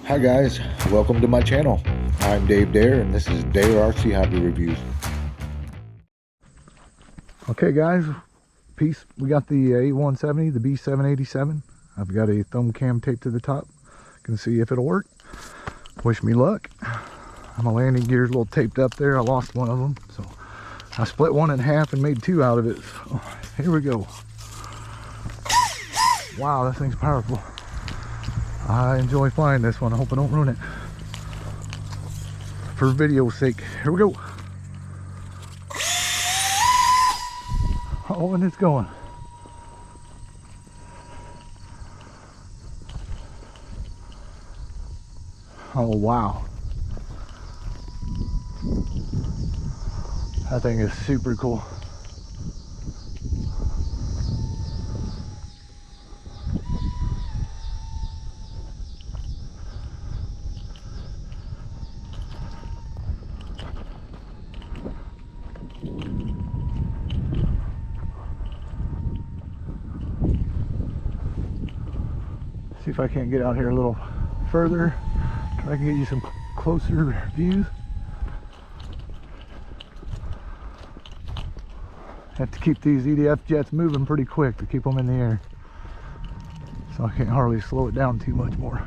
Hi guys, welcome to my channel. I'm Dave Dare and this is Dare RC Hobby Reviews. Okay guys, peace. We got the A170, the B787. I've got a thumb cam taped to the top. Can see if it'll work. Wish me luck. My landing gear's a little taped up there. I lost one of them, so I split one in half and made two out of it. So here we go. Wow, that thing's powerful. I enjoy flying this one. I hope I don't ruin it. For video's sake. Here we go. Oh, and it's going. Oh, wow. That thing is super cool. See if I can't get out here a little further. Try to get you some closer views. Have to keep these EDF jets moving pretty quick to keep them in the air. So I can't hardly slow it down too much more.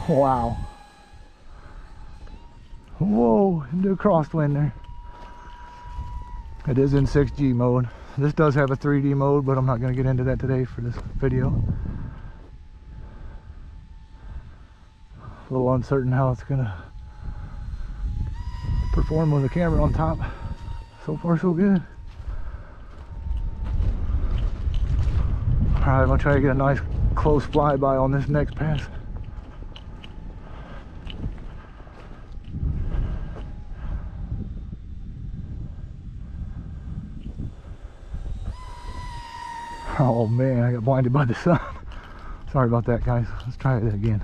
Wow. Whoa, into a crosswind there. It is in 6G mode. This does have a 3D mode, but I'm not going to get into that today for this video. A little uncertain how it's going to perform with the camera on top. So far so good. Alright, I'm going to try to get a nice close flyby on this next pass. Oh man, I got blinded by the sun. Sorry about that, guys. Let's try it again.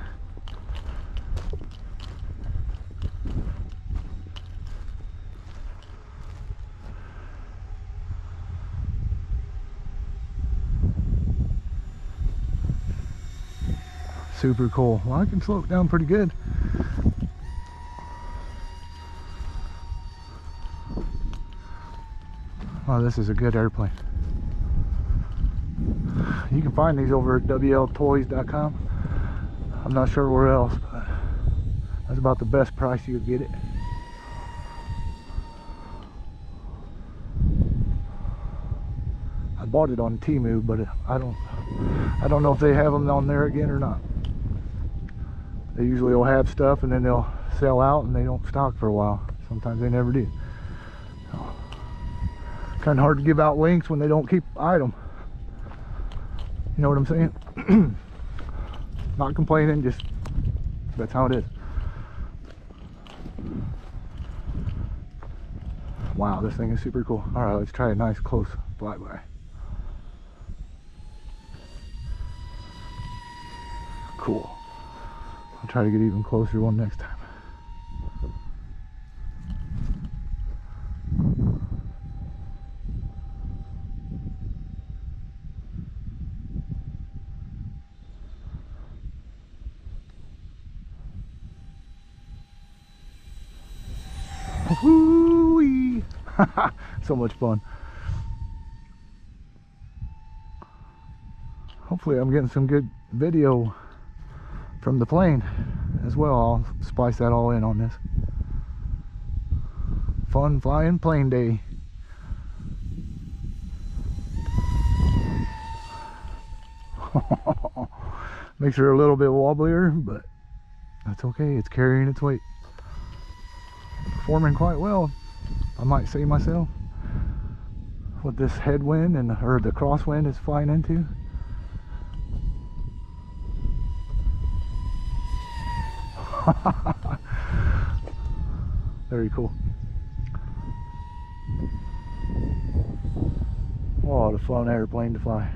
Super cool. Well, I can slow it down pretty good. Oh, this is a good airplane. You can find these over at Wltoys.com. I'm not sure where else, but that's about the best price you could get it. I bought it on Temu, but I don't know if they have them on there again or not. They usually will have stuff and then they'll sell out and they don't stock for a while. Sometimes they never do. So, kind of hard to give out links when they don't keep item. You know what I'm saying? Not complaining, just that's how it is. Wow, this thing is super cool. Alright, let's try a nice close flyby. Cool. I'll try to get even closer one next time. Woo-wee. So much fun. Hopefully I'm getting some good video from the plane as well. I'll splice that all in on this. Fun flying plane day. Makes her a little bit wobblier, but that's okay. It's carrying its weight. Performing quite well, I might say myself, what this headwind and or the crosswind is flying into. Very cool. What a fun airplane to fly.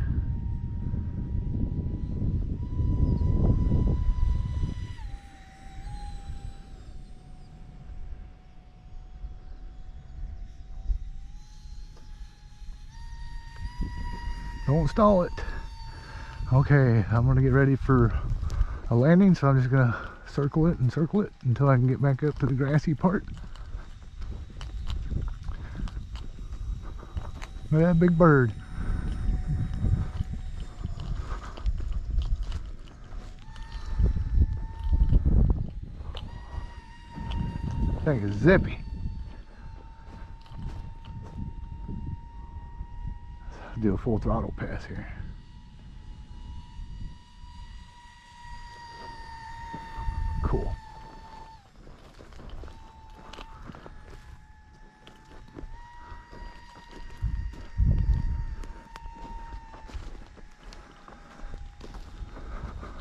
Don't stall it. Okay, I'm gonna get ready for a landing, so I'm just gonna circle it until I can get back up to the grassy part. Look at that big bird. Thing is zippy. Let's do a full throttle pass here. Cool.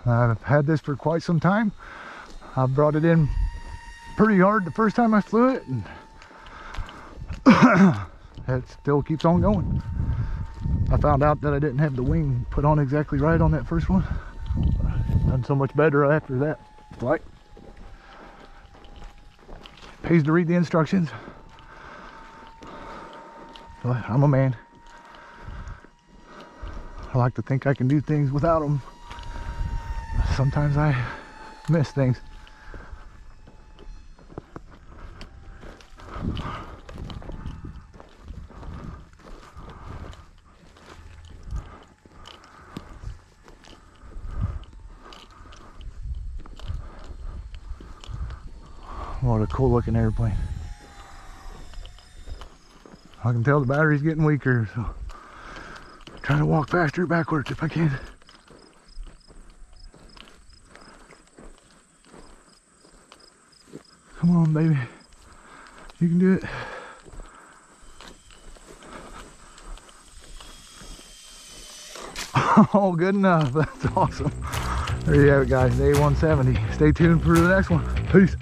I've had this for quite some time. I brought it in pretty hard the first time I flew it, and it still keeps on going. I found out that I didn't have the wing put on exactly right on that first one. Done so much better after that flight. Pays to read the instructions. But I'm a man. I like to think I can do things without them. Sometimes I miss things. What a cool looking airplane. I can tell the battery's getting weaker, so I'm trying to walk faster backwards if I can. Come on, baby. You can do it. Oh, good enough. That's awesome. There you have it, guys. The A170. Stay tuned for the next one. Peace.